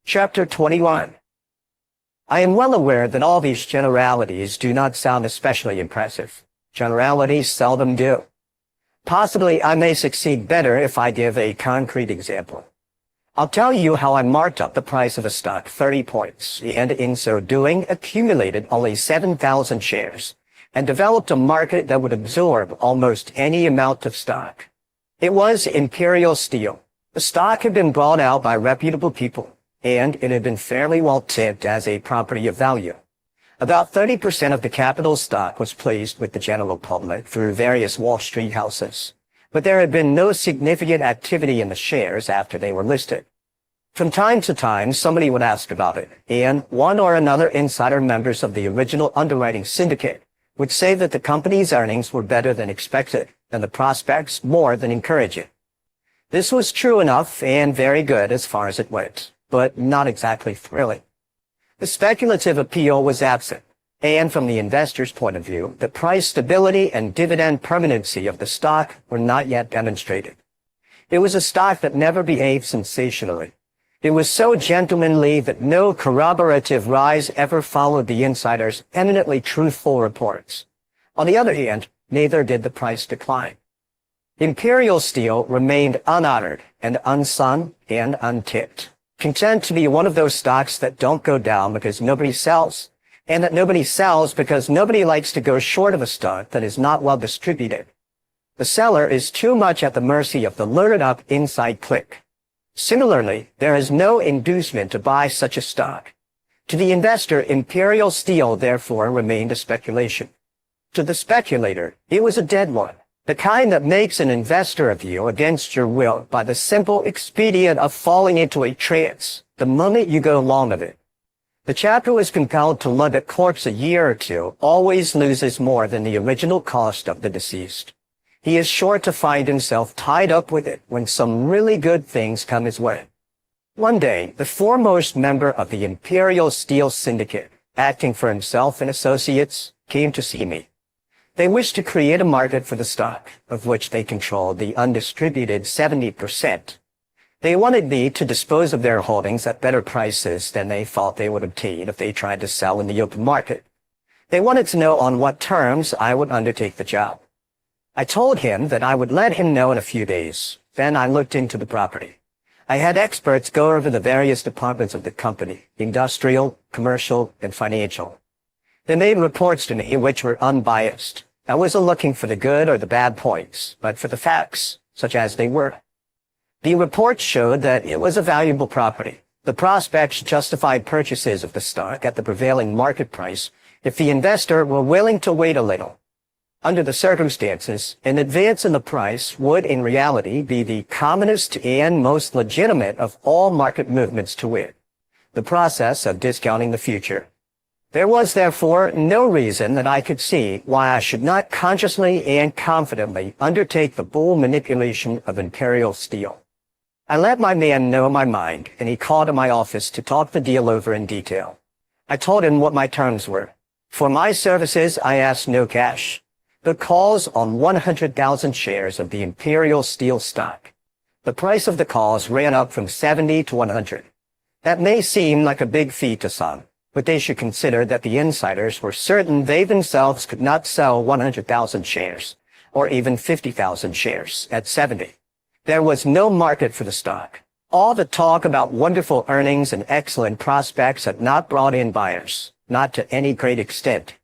Chapter 21. I am well aware that all these generalities do not sound especially impressive. Generalities seldom do. Possibly I may succeed better if I give a concrete example. I'll tell you how I marked up the price of a stock 30 points, and in so doing accumulated only 7,000 shares, and developed a market that would absorb almost any amount of stock. It was Imperial Steel. The stock had been bought out by reputable people, and it had been fairly well tipped as a property of value. About 30% of the capital stock was placed with the general public through various Wall Street houses, but there had been no significant activity in the shares after they were listed. From time to time, somebody would ask about it, and one or another insider members of the original underwriting syndicate would say that the company's earnings were better than expected, and the prospects more than encouraging. This was true enough and very good as far as it went, but not exactly thrilling. The speculative appeal was absent, and from the investor's point of view, the price stability and dividend permanency of the stock were not yet demonstrated. It was a stock that never behaved sensationally. It was so gentlemanly that no corroborative rise ever followed the insider's eminently truthful reports. On the other hand, neither did the price decline. Imperial Steel remained unhonored and unsung and untipped, content to be one of those stocks that don't go down because nobody sells, and that nobody sells because nobody likes to go short of a stock that is not well distributed. The seller is too much at the mercy of the lured-up inside clique. Similarly, there is no inducement to buy such a stock. To the investor, Imperial Steel therefore remained a speculation. To the speculator, it was a dead one. The kind that makes an investor of you against your will by the simple expedient of falling into a trance the moment you go long of it. The chap who is compelled to lug a corpse a year or two always loses more than the original cost of the deceased. He is sure to find himself tied up with it when some really good things come his way. One day, the foremost member of the Imperial Steel Syndicate, acting for himself and associates, came to see me. They wished to create a market for the stock, of which they controlled the undistributed 70%. They wanted me to dispose of their holdings at better prices than they thought they would obtain if they tried to sell in the open market. They wanted to know on what terms I would undertake the job. I told him that I would let him know in a few days. Then I looked into the property. I had experts go over the various departments of the company, industrial, commercial, and financial. They made reports to me which were unbiased. I wasn't looking for the good or the bad points, but for the facts, such as they were. The reports showed that it was a valuable property. The prospects justified purchases of the stock at the prevailing market price if the investor were willing to wait a little. Under the circumstances, an advance in the price would in reality be the commonest and most legitimate of all market movements to wit, the process of discounting the future. There was therefore no reason that I could see why I should not consciously and confidently undertake the bull manipulation of Imperial Steel. I let my man know my mind, and he called at my office to talk the deal over in detail. I told him what my terms were. For my services, I asked no cash, but calls on 100,000 shares of the Imperial Steel stock. The price of the calls ran up from 70 to 100. That may seem like a big fee to some, but they should consider that the insiders were certain they themselves could not sell 100,000 shares, or even 50,000 shares, at 70. There was no market for the stock. All the talk about wonderful earnings and excellent prospects had not brought in buyers, not to any great extent.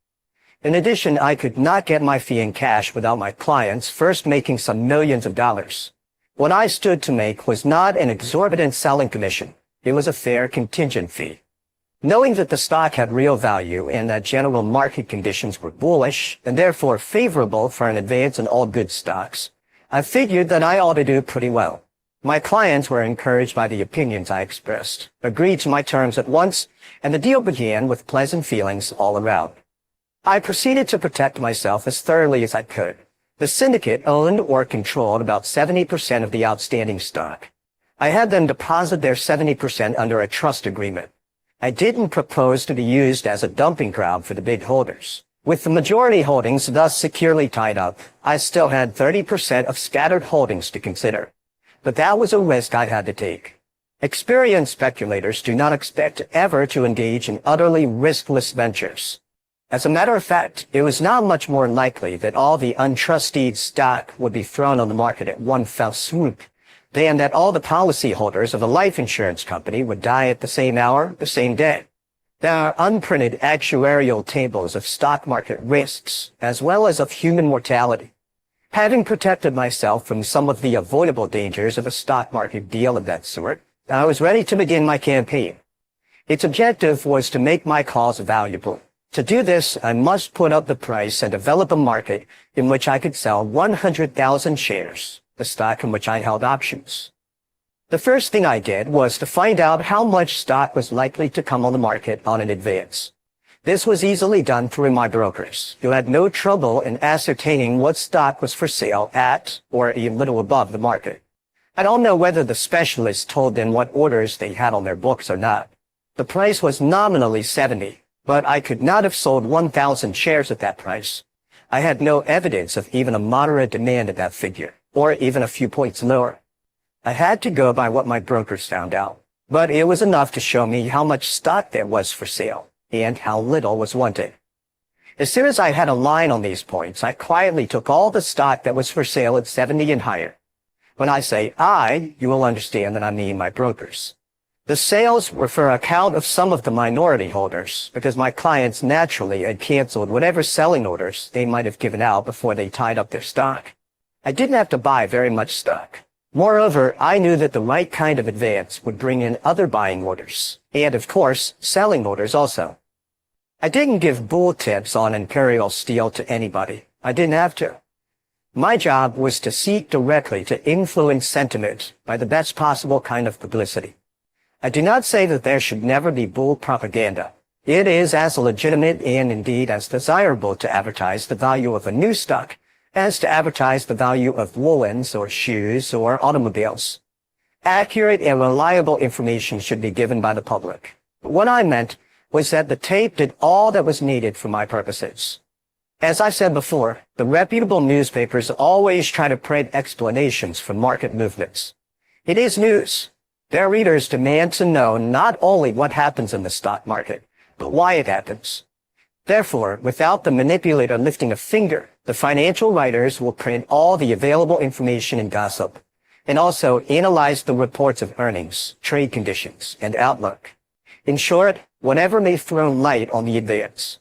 In addition, I could not get my fee in cash without my clients first making some millions of dollars. What I stood to make was not an exorbitant selling commission. It was a fair contingent fee. Knowing that the stock had real value and that general market conditions were bullish and therefore favorable for an advance in all good stocks, I figured that I ought to do pretty well. My clients were encouraged by the opinions I expressed, agreed to my terms at once, and the deal began with pleasant feelings all around. I proceeded to protect myself as thoroughly as I could. The syndicate owned or controlled about 70% of the outstanding stock. I had them deposit their 70% under a trust agreement. I didn't propose to be used as a dumping ground for the big holders. With the majority holdings thus securely tied up, I still had 30% of scattered holdings to consider. But that was a risk I had to take. Experienced speculators do not expect ever to engage in utterly riskless ventures. As a matter of fact, it was now much more likely that all the untrusted stock would be thrown on the market at one fell swoop than that all the policyholders of a life insurance company would die at the same hour, the same day. There are unprinted actuarial tables of stock market risks, as well as of human mortality. Having protected myself from some of the avoidable dangers of a stock market deal of that sort, I was ready to begin my campaign. Its objective was to make my cause valuable. To do this, I must put up the price and develop a market in which I could sell 100,000 shares, the stock in which I held options. The first thing I did was to find out how much stock was likely to come on the market on in advance. This was easily done through my brokers, who had no trouble in ascertaining what stock was for sale at or a little above the market. I don't know whether the specialists told them what orders they had on their books or not. The price was nominally 70, but I could not have sold 1,000 shares at that price. I had no evidence of even a moderate demand at that figure, or even a few points lower. I had to go by what my brokers found out, but it was enough to show me how much stock there was for sale and how little was wanted. As soon as I had a line on these points, I quietly took all the stock that was for sale at 70 and higher. When I say I, you will understand that I mean my brokers. The sales were for account of some of the minority holders, because my clients naturally had canceled whatever selling orders they might have given out before they tied up their stock. I didn't have to buy very much stock. Moreover, I knew that the right kind of advance would bring in other buying orders, and of course, selling orders also. I didn't give bull tips on Imperial Steel to anybody. I didn't have to. My job was to seek directly to influence sentiment by the best possible kind of publicity. I do not say that there should never be bull propaganda. It is as legitimate and indeed as desirable to advertise the value of a new stock as to advertise the value of woolens or shoes or automobiles. Accurate and reliable information should be given by the public. But what I meant was that the tape did all that was needed for my purposes. As I said before, the reputable newspapers always try to print explanations for market movements. It is news. Their readers demand to know not only what happens in the stock market, but why it happens. Therefore, without the manipulator lifting a finger, the financial writers will print all the available information and gossip, and also analyze the reports of earnings, trade conditions, and outlook. In short, whatever may throw light on the advance.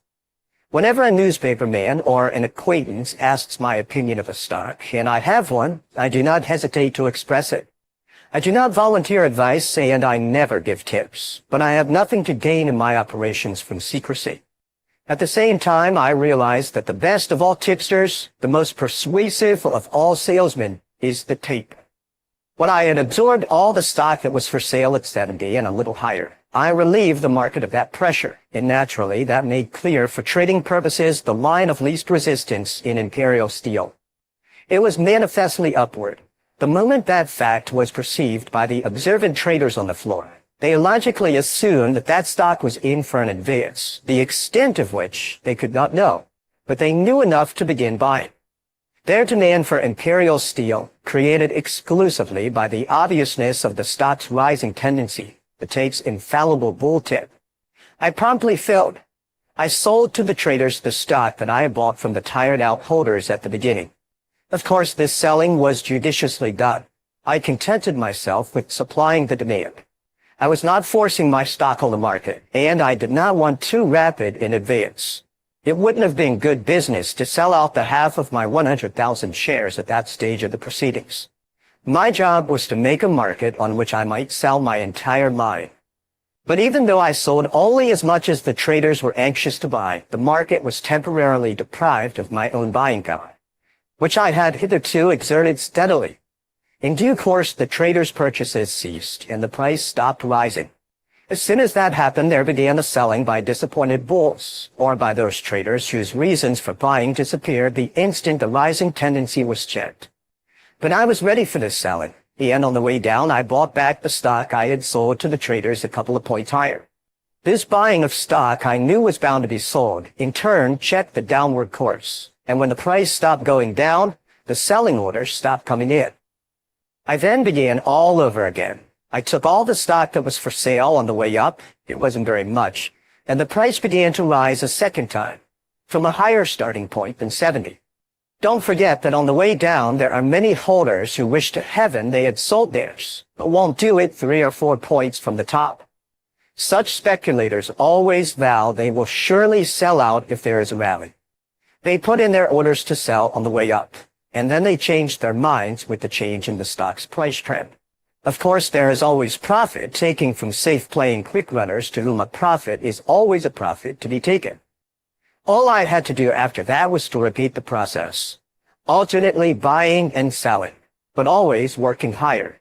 Whenever a newspaper man or an acquaintance asks my opinion of a stock, and I have one, I do not hesitate to express it. I do not volunteer advice, and I never give tips, but I have nothing to gain in my operations from secrecy. At the same time, I realize that the best of all tipsters, the most persuasive of all salesmen, is the tape. When I had absorbed all the stock that was for sale at 70 and a little higher, I relieved the market of that pressure, and naturally that made clear for trading purposes the line of least resistance in Imperial Steel. It was manifestly upward. The moment that fact was perceived by the observant traders on the floor, they logically assumed that that stock was in for an advance, the extent of which they could not know, but they knew enough to begin buying. Their demand for Imperial Steel, created exclusively by the obviousness of the stock's rising tendency, the tape's infallible bull tip. I promptly filled. I sold to the traders the stock that I had bought from the tired-out holders at the beginning. Of course, this selling was judiciously done. I contented myself with supplying the demand. I was not forcing my stock on the market, and I did not want too rapid in advance. It wouldn't have been good business to sell out the half of my 100,000 shares at that stage of the proceedings. My job was to make a market on which I might sell my entire mine. But even though I sold only as much as the traders were anxious to buy, the market was temporarily deprived of my own buying power, which I had hitherto exerted steadily. In due course, the traders' purchases ceased, and the price stopped rising. As soon as that happened, there began the selling by disappointed bulls, or by those traders whose reasons for buying disappeared the instant the rising tendency was checked. But I was ready for this selling, and on the way down, I bought back the stock I had sold to the traders a couple of points higher. This buying of stock I knew was bound to be sold, in turn, checked the downward course, and when the price stopped going down, the selling orders stopped coming in. I then began all over again. I took all the stock that was for sale on the way up, it wasn't very much, and the price began to rise a second time, from a higher starting point than 70. Don't forget that on the way down, there are many holders who wish to heaven they had sold theirs, but won't do it 3 or 4 points from the top. Such speculators always vow they will surely sell out if there is a rally. They put in their orders to sell on the way up, and then they change their minds with the change in the stock's price trend. Of course, there is always profit taking from safe-playing quick runners to whom a profit is always a profit to be taken. All I had to do after that was to repeat the process, alternately buying and selling, but always working higher.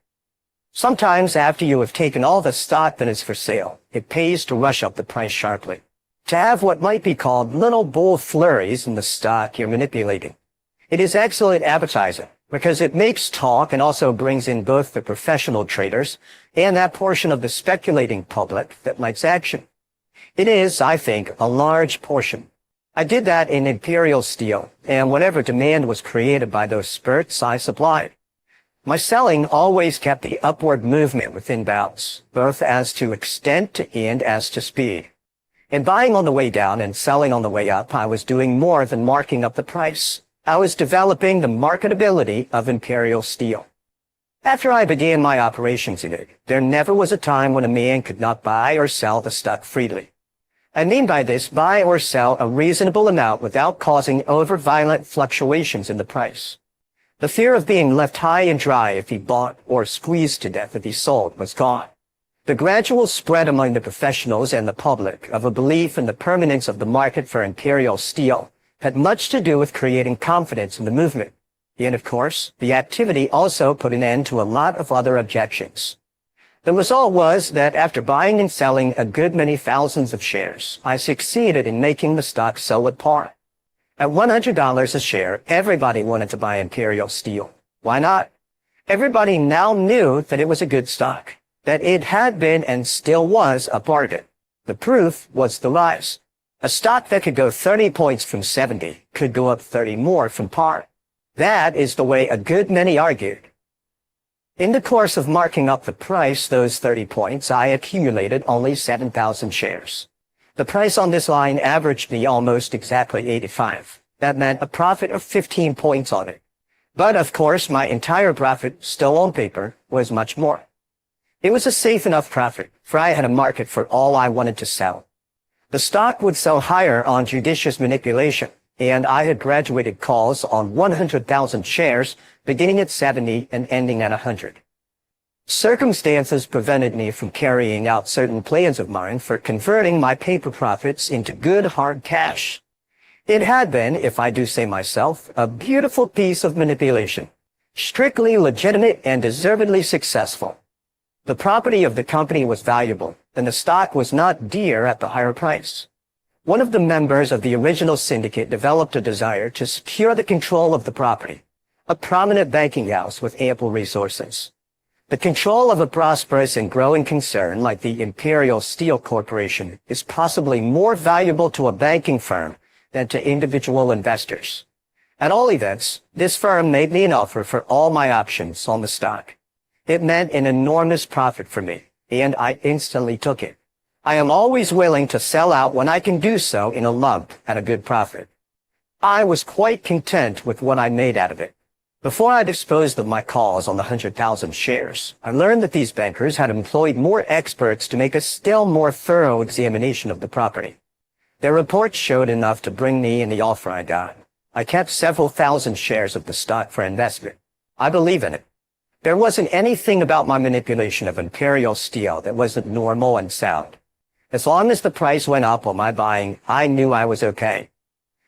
Sometimes after you have taken all the stock that is for sale, it pays to rush up the price sharply, to have what might be called little bull flurries in the stock you're manipulating. It is excellent advertising, because it makes talk and also brings in both the professional traders and that portion of the speculating public that likes action. It is, I think, a large portion. I did that in Imperial Steel, and whatever demand was created by those spurts, I supplied. My selling always kept the upward movement within bounds, both as to extent and as to speed. In buying on the way down and selling on the way up, I was doing more than marking up the price. I was developing the marketability of Imperial Steel. After I began my operations in it, there never was a time when a man could not buy or sell the stock freely. I mean by this, buy or sell a reasonable amount without causing over-violent fluctuations in the price. The fear of being left high and dry if he bought or squeezed to death if he sold was gone. The gradual spread among the professionals and the public of a belief in the permanence of the market for Imperial Steel had much to do with creating confidence in the movement. And of course, the activity also put an end to a lot of other objections. The result was that after buying and selling a good many thousands of shares, I succeeded in making the stock sell at par. At $100 a share, everybody wanted to buy Imperial Steel. Why not? Everybody now knew that it was a good stock, that it had been and still was a bargain. The proof was the rise. A stock that could go 30 points from 70 could go up 30 more from par. That is the way a good many argued. In the course of marking up the price those 30 points, I accumulated only 7,000 shares. The price on this line averaged me almost exactly 85. That meant a profit of 15 points on it. But of course, my entire profit, still on paper, was much more. It was a safe enough profit, for I had a market for all I wanted to sell. The stock would sell higher on judicious manipulation, and I had graduated calls on 100,000 shares, beginning at 70 and ending at 100. Circumstances prevented me from carrying out certain plans of mine for converting my paper profits into good hard cash. It had been, if I do say myself, a beautiful piece of manipulation, strictly legitimate and deservedly successful. The property of the company was valuable, and the stock was not dear at the higher price. One of the members of the original syndicate developed a desire to secure the control of the property, a prominent banking house with ample resources. The control of a prosperous and growing concern like the Imperial Steel Corporation is possibly more valuable to a banking firm than to individual investors. At all events, this firm made me an offer for all my options on the stock. It meant an enormous profit for me, and I instantly took it. I am always willing to sell out when I can do so in a lump at a good profit. I was quite content with what I made out of it. Before I disposed of my calls on the 100,000 shares, I learned that these bankers had employed more experts to make a still more thorough examination of the property. Their reports showed enough to bring me in the offer I got. I kept several thousand shares of the stock for investment. I believe in it. There wasn't anything about my manipulation of Imperial Steel that wasn't normal and sound. As long as the price went up on my buying, I knew I was okay.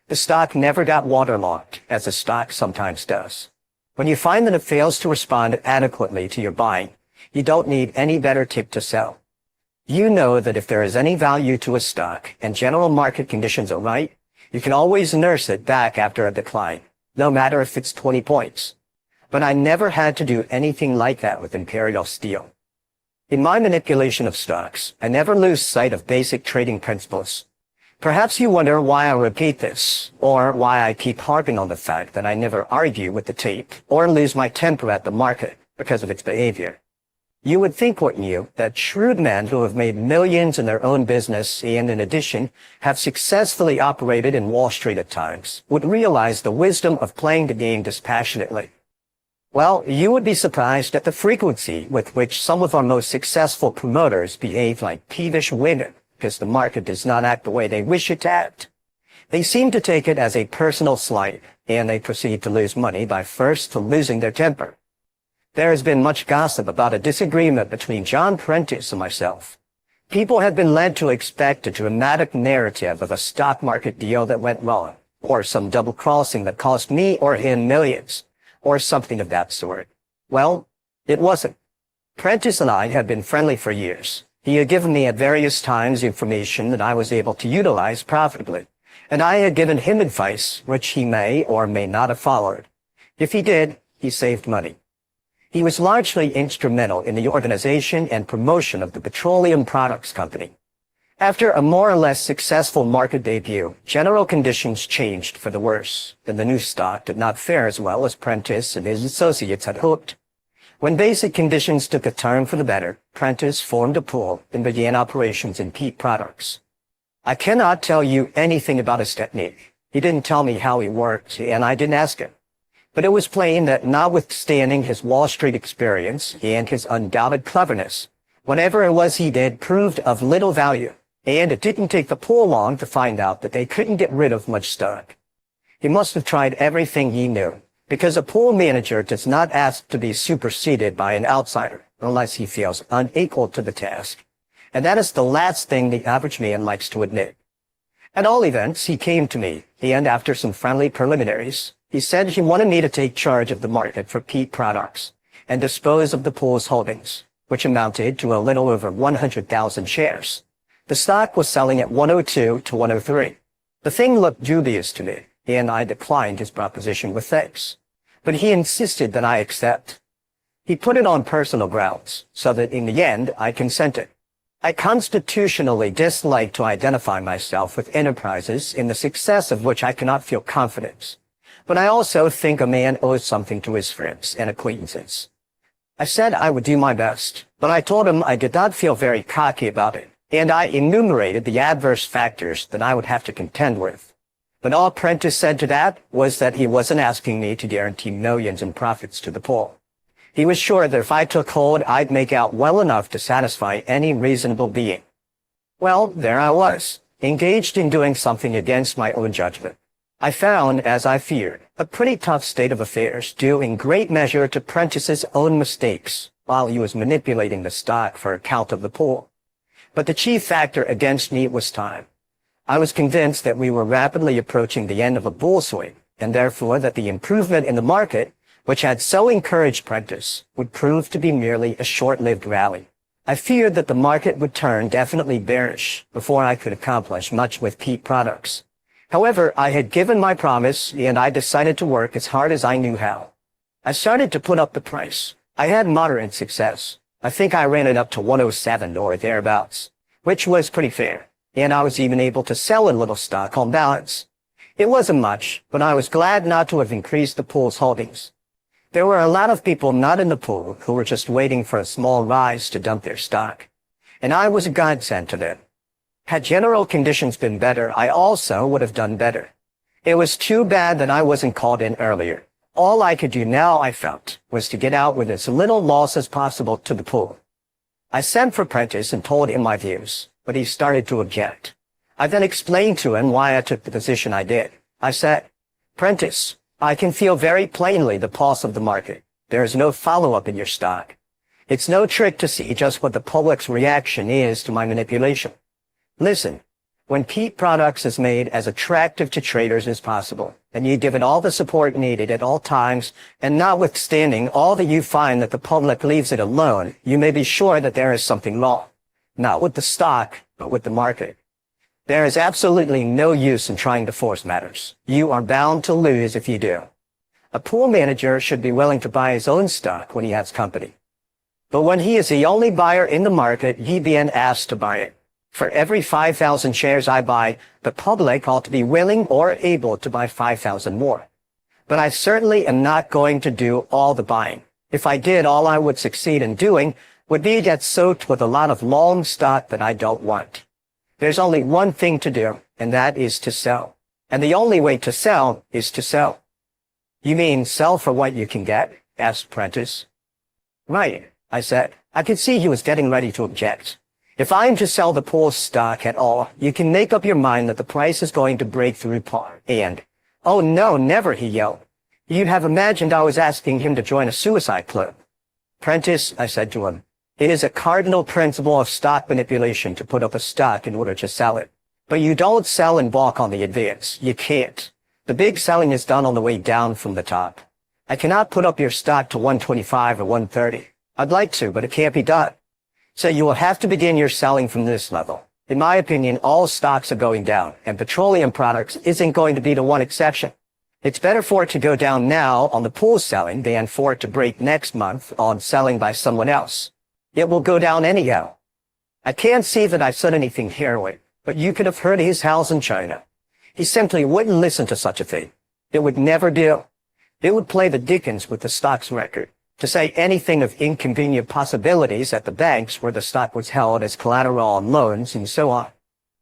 The stock never got waterlogged, as a stock sometimes does. When you find that it fails to respond adequately to your buying, you don't need any better tip to sell. You know that if there is any value to a stock and general market conditions are right, you can always nurse it back after a decline, no matter if it's 20 points. But I never had to do anything like that with Imperial Steel. In my manipulation of stocks, I never lose sight of basic trading principles. Perhaps you wonder why I repeat this, or why I keep harping on the fact that I never argue with the tape or lose my temper at the market because of its behavior. You would think, wouldn't you, that shrewd men who have made millions in their own business and, in addition, have successfully operated in Wall Street at times, would realize the wisdom of playing the game dispassionately. Well, you would be surprised at the frequency with which some of our most successful promoters behave like peevish women because the market does not act the way they wish it to act. They seem to take it as a personal slight, and they proceed to lose money by first losing their temper. There has been much gossip about a disagreement between John Prentice and myself. People have been led to expect a dramatic narrative of a stock market deal that went wrong, or some double-crossing that cost me or him millions, or something of that sort. Well, it wasn't. Prentice and I had been friendly for years. He had given me at various times information that I was able to utilize profitably, and I had given him advice which he may or may not have followed. If he did, he saved money. He was largely instrumental in the organization and promotion of the petroleum products company. After a more or less successful market debut, general conditions changed for the worse, and the new stock did not fare as well as Prentice and his associates had hoped. When basic conditions took a turn for the better, Prentice formed a pool and began operations in peat products. I cannot tell you anything about his technique. He didn't tell me how he worked, and I didn't ask him. But it was plain that notwithstanding his Wall Street experience and his undoubted cleverness, whatever it was he did proved of little value, and it didn't take the pool long to find out that they couldn't get rid of much stock. He must have tried everything he knew, because a pool manager does not ask to be superseded by an outsider unless he feels unequal to the task. And that is the last thing the average man likes to admit. At all events, he came to me, and after some friendly preliminaries, he said he wanted me to take charge of the market for peat products and dispose of the pool's holdings, which amounted to a little over 100,000 shares. The stock was selling at 102 to 103. The thing looked dubious to me, and I declined his proposition with thanks. But he insisted that I accept. He put it on personal grounds, so that in the end I consented. I constitutionally dislike to identify myself with enterprises in the success of which I cannot feel confidence. But I also think a man owes something to his friends and acquaintances. I said I would do my best, but I told him I did not feel very cocky about it, and I enumerated the adverse factors that I would have to contend with. But all Prentice said to that was that he wasn't asking me to guarantee millions in profits to the pool. He was sure that if I took hold, I'd make out well enough to satisfy any reasonable being. Well, there I was, engaged in doing something against my own judgment. I found, as I feared, a pretty tough state of affairs due in great measure to Prentice's own mistakes while he was manipulating the stock for account of the pool. But the chief factor against me was time. I was convinced that we were rapidly approaching the end of a bull swing, and therefore that the improvement in the market, which had so encouraged Prentice, would prove to be merely a short-lived rally. I feared that the market would turn definitely bearish before I could accomplish much with peat products. However, I had given my promise, and I decided to work as hard as I knew how. I started to put up the price. I had moderate success. I think I ran it up to 107 or thereabouts, which was pretty fair, and I was even able to sell a little stock on balance. It wasn't much, but I was glad not to have increased the pool's holdings. There were a lot of people not in the pool who were just waiting for a small rise to dump their stock, and I was a godsend to them. Had general conditions been better, I also would have done better. It was too bad that I wasn't called in earlier. All I could do now, I felt, was to get out with as little loss as possible to the pool. I sent for Prentice and told him my views, but he started to object. I then explained to him why I took the position I did. I said, "Prentice, I can feel very plainly the pulse of the market. There is no follow-up in your stock. It's no trick to see just what the public's reaction is to my manipulation. Listen, when peat products is made as attractive to traders as possible, and you give it all the support needed at all times, and notwithstanding all that you find that the public leaves it alone, you may be sure that there is something wrong. Not with the stock, but with the market. There is absolutely no use in trying to force matters. You are bound to lose if you do. A pool manager should be willing to buy his own stock when he has company. But when he is the only buyer in the market, he then asks to buy it. For every 5,000 shares I buy, the public ought to be willing or able to buy 5,000 more. But I certainly am not going to do all the buying. If I did, all I would succeed in doing would be get soaked with a lot of long stock that I don't want. There's only one thing to do, and that is to sell. And the only way to sell is to sell. You mean sell for what you can get? Asked Prentice. Right, I said. I could see he was getting ready to object. If I'm to sell the pool's stock at all, you can make up your mind that the price is going to break through par. And, oh no, never, he yelled. You'd have imagined I was asking him to join a suicide club. Prentice, I said to him, it is a cardinal principle of stock manipulation to put up a stock in order to sell it. But you don't sell in bulk on the advance. You can't. The big selling is done on the way down from the top. I cannot put up your stock to 125 or 130. I'd like to, but it can't be done. So you will have to begin your selling from this level. In my opinion, all stocks are going down, and petroleum products isn't going to be the one exception. It's better for it to go down now on the pool selling than for it to break next month on selling by someone else. It will go down anyhow. I can't see that I said anything heroic, but you could have heard his howls in China. He simply wouldn't listen to such a thing. It would never do. It would play the Dickens with the stock's record. To say anything of inconvenient possibilities at the banks where the stock was held as collateral on loans and so on.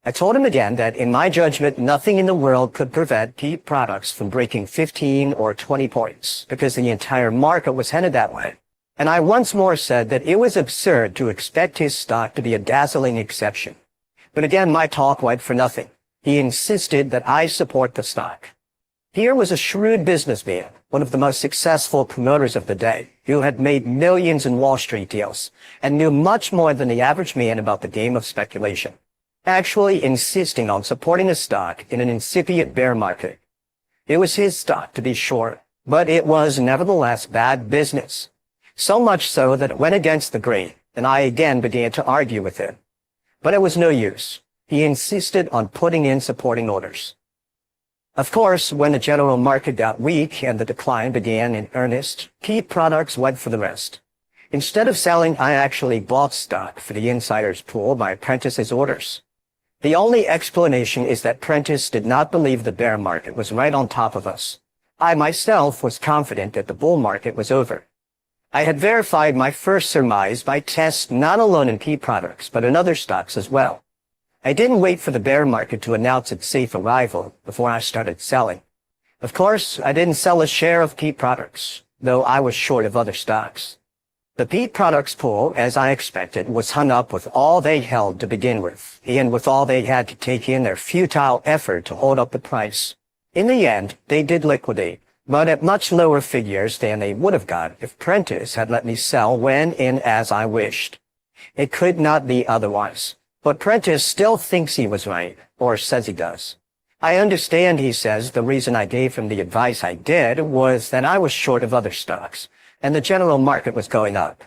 I told him again that in my judgment, nothing in the world could prevent peat products from breaking 15 or 20 points because the entire market was headed that way. And I once more said that it was absurd to expect his stock to be a dazzling exception. But again, my talk went for nothing. He insisted that I support the stock. Here was a shrewd businessman, one of the most successful promoters of the day, who had made millions in Wall Street deals and knew much more than the average man about the game of speculation, actually insisting on supporting a stock in an incipient bear market. It was his stock, to be sure, but it was nevertheless bad business. So much so that it went against the grain, and I again began to argue with him. But it was no use. He insisted on putting in supporting orders. Of course, when the general market got weak and the decline began in earnest, peat products went for the rest. Instead of selling, I actually bought stock for the insider's pool by Prentice's orders. The only explanation is that Prentice did not believe the bear market was right on top of us. I myself was confident that the bull market was over. I had verified my first surmise by tests not alone in peat products, but in other stocks as well. I didn't wait for the bear market to announce its safe arrival before I started selling. Of course, I didn't sell a share of peat products, though I was short of other stocks. The peat products pool, as I expected, was hung up with all they held to begin with, and with all they had to take in their futile effort to hold up the price. In the end, they did liquidate, but at much lower figures than they would have got if Prentice had let me sell when and as I wished. It could not be otherwise. But Prentice still thinks he was right, or says he does. I understand, he says, the reason I gave him the advice I did was that I was short of other stocks, and the general market was going up.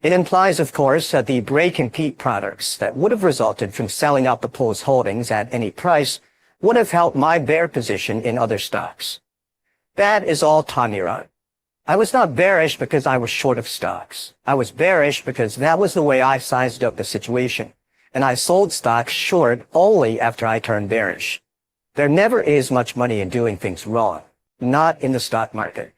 It implies, of course, that the break in peat products that would have resulted from selling out the pool's holdings at any price would have helped my bear position in other stocks. That is all Tanira. I was not bearish because I was short of stocks. I was bearish because that was the way I sized up the situation. And I sold stocks short only after I turned bearish. There never is much money in doing things wrong, not in the stock market.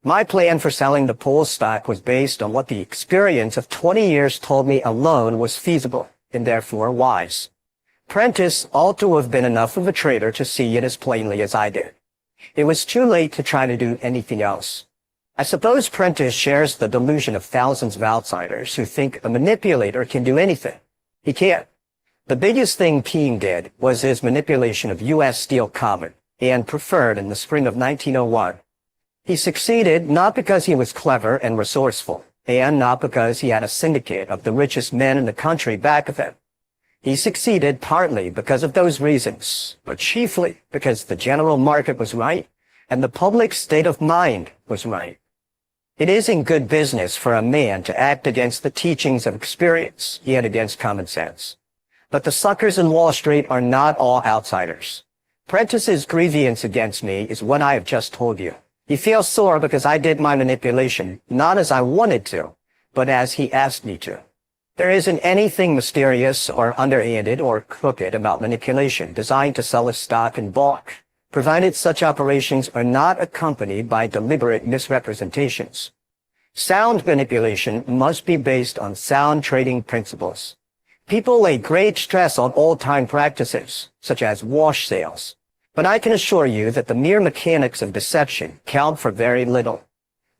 My plan for selling the pool stock was based on what the experience of 20 years told me alone was feasible, and therefore wise. Prentice ought to have been enough of a trader to see it as plainly as I did. It was too late to try to do anything else. I suppose Prentice shares the delusion of thousands of outsiders who think a manipulator can do anything. He can't. The biggest thing Ping did was his manipulation of U.S. Steel Common and Preferred in the spring of 1901. He succeeded not because he was clever and resourceful, and not because he had a syndicate of the richest men in the country back of him. He succeeded partly because of those reasons, but chiefly because the general market was right and the public state of mind was right. It is in good business for a man to act against the teachings of experience, yet against common sense. But the suckers in Wall Street are not all outsiders. Prentice's grievance against me is what I have just told you. He feels sore because I did my manipulation, not as I wanted to, but as he asked me to. There isn't anything mysterious or underhanded or crooked about manipulation designed to sell a stock in bulk, provided such operations are not accompanied by deliberate misrepresentations. Sound manipulation must be based on sound trading principles. People lay great stress on old-time practices, such as wash sales. But I can assure you that the mere mechanics of deception count for very little.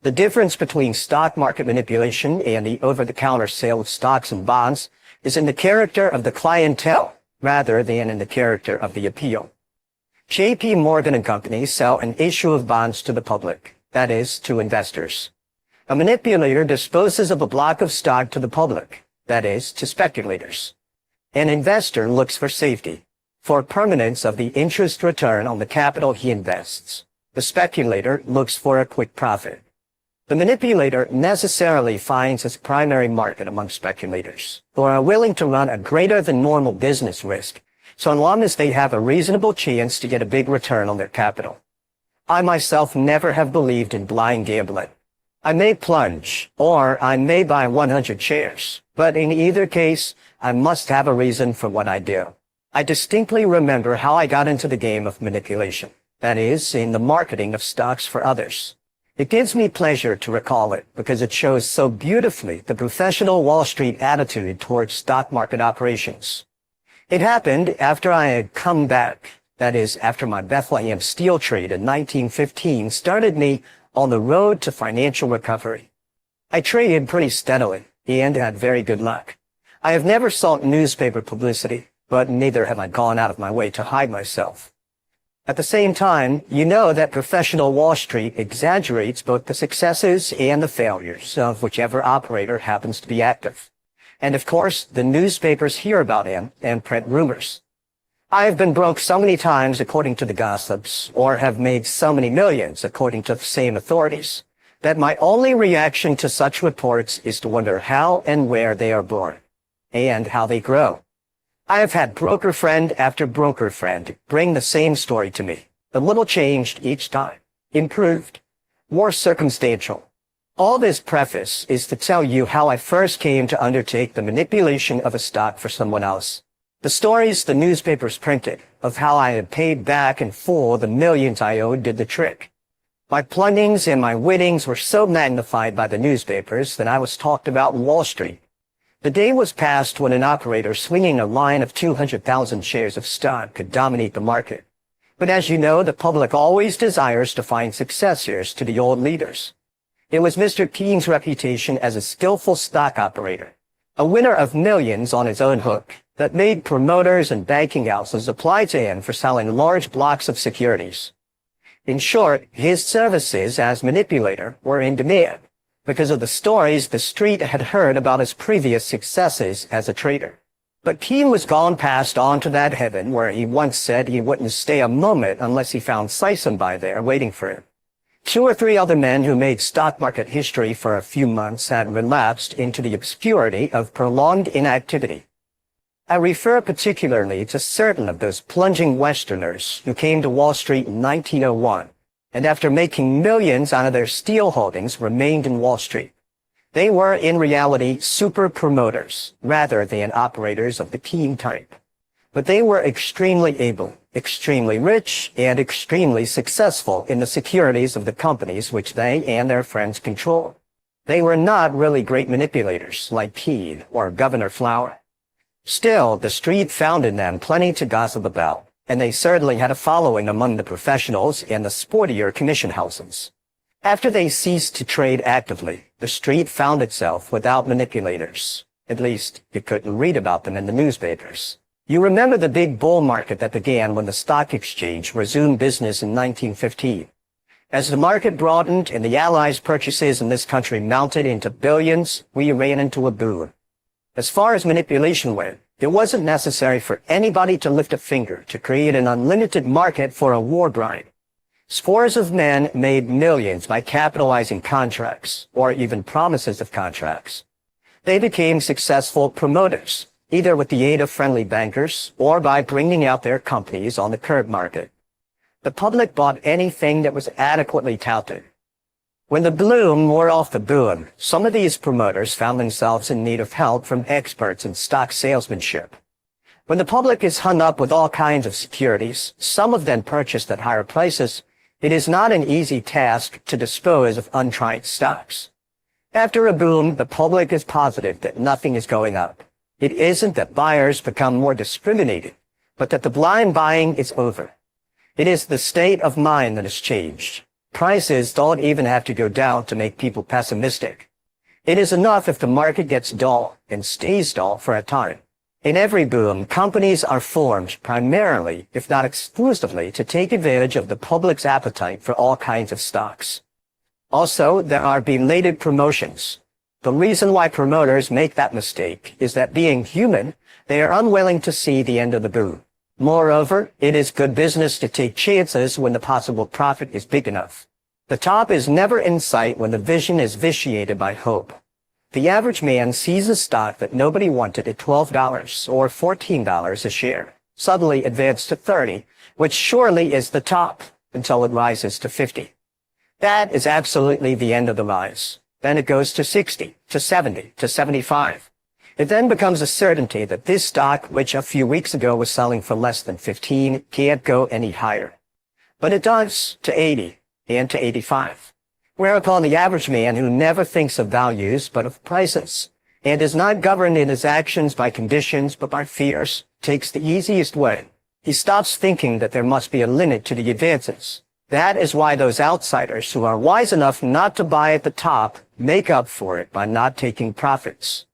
The difference between stock market manipulation and the over-the-counter sale of stocks and bonds is in the character of the clientele rather than in the character of the appeal. J.P. Morgan and Company sell an issue of bonds to the public, that is, to investors. A manipulator disposes of a block of stock to the public, that is, to speculators. An investor looks for safety, for permanence of the interest return on the capital he invests. The speculator looks for a quick profit. The manipulator necessarily finds his primary market among speculators, who are willing to run a greater than normal business risk, so long as they have a reasonable chance to get a big return on their capital. I myself never have believed in blind gambling. I may plunge, or I may buy 100 shares, but in either case, I must have a reason for what I do. I distinctly remember how I got into the game of manipulation, that is, in the marketing of stocks for others. It gives me pleasure to recall it because it shows so beautifully the professional Wall Street attitude towards stock market operations. It happened after I had come back, that is, after my Bethlehem steel trade in 1915 started me on the road to financial recovery. I traded pretty steadily and had very good luck. I have never sought newspaper publicity, but neither have I gone out of my way to hide myself. At the same time, you know that professional Wall Street exaggerates both the successes and the failures of whichever operator happens to be active. And of course, the newspapers hear about him and print rumors. I have been broke so many times according to the gossips, or have made so many millions according to the same authorities, that my only reaction to such reports is to wonder how and where they are born, and how they grow. I have had broker friend after broker friend bring the same story to me, a little changed each time, improved, more circumstantial. All this preface is to tell you how I first came to undertake the manipulation of a stock for someone else. The stories the newspapers printed of how I had paid back in full the millions I owed did the trick. My plungings and my winnings were so magnified by the newspapers that I was talked about in Wall Street. The day was past when an operator swinging a line of 200,000 shares of stock could dominate the market. But as you know, the public always desires to find successors to the old leaders. It was Mr. Keene's reputation as a skillful stock operator, a winner of millions on his own hook, that made promoters and banking houses apply to him for selling large blocks of securities. In short, his services as manipulator were in demand because of the stories the street had heard about his previous successes as a trader. But Keene was gone past on to that heaven where he once said he wouldn't stay a moment unless he found Sisonby there waiting for him. 2 or 3 other men who made stock market history for a few months had relapsed into the obscurity of prolonged inactivity. I refer particularly to certain of those plunging Westerners who came to Wall Street in 1901, and after making millions out of their steel holdings remained in Wall Street. They were in reality super promoters rather than operators of the Keene type. But they were extremely able, extremely rich, and extremely successful in the securities of the companies which they and their friends controlled. They were not really great manipulators like Keene or Governor Flower. Still, the street found in them plenty to gossip about, and they certainly had a following among the professionals and the sportier commission houses. After they ceased to trade actively, the street found itself without manipulators. At least, you couldn't read about them in the newspapers. You remember the big bull market that began when the stock exchange resumed business in 1915. As the market broadened and the Allies' purchases in this country mounted into billions, we ran into a boom. As far as manipulation went, it wasn't necessary for anybody to lift a finger to create an unlimited market for a war bride. Scores of men made millions by capitalizing contracts, or even promises of contracts. They became successful promoters, either with the aid of friendly bankers or by bringing out their companies on the current market. The public bought anything that was adequately touted. When the bloom wore off the boom, some of these promoters found themselves in need of help from experts in stock salesmanship. When the public is hung up with all kinds of securities, some of them purchased at higher prices, it is not an easy task to dispose of untried stocks. After a boom, the public is positive that nothing is going up. It isn't that buyers become more discriminated, but that the blind buying is over. It is the state of mind that has changed. Prices don't even have to go down to make people pessimistic. It is enough if the market gets dull and stays dull for a time. In every boom, companies are formed primarily, if not exclusively, to take advantage of the public's appetite for all kinds of stocks. Also, there are belated promotions. The reason why promoters make that mistake is that being human, they are unwilling to see the end of the boom. Moreover, it is good business to take chances when the possible profit is big enough. The top is never in sight when the vision is vitiated by hope. The average man sees a stock that nobody wanted at $12 or $14 a share, suddenly advance to 30, which surely is the top, until it rises to 50. That is absolutely the end of the rise. Then it goes to 60, to 70, to 75. It then becomes a certainty that this stock, which a few weeks ago was selling for less than 15, can't go any higher. But it does, to 80, and to 85. Whereupon the average man who never thinks of values but of prices, and is not governed in his actions by conditions but by fears, takes the easiest way. He stops thinking that there must be a limit to the advances. That is why those outsiders who are wise enough not to buy at the top make up for it by not taking profits.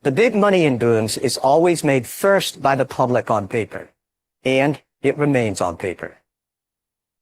The big money in booms is always made first by the public on paper, and it remains on paper.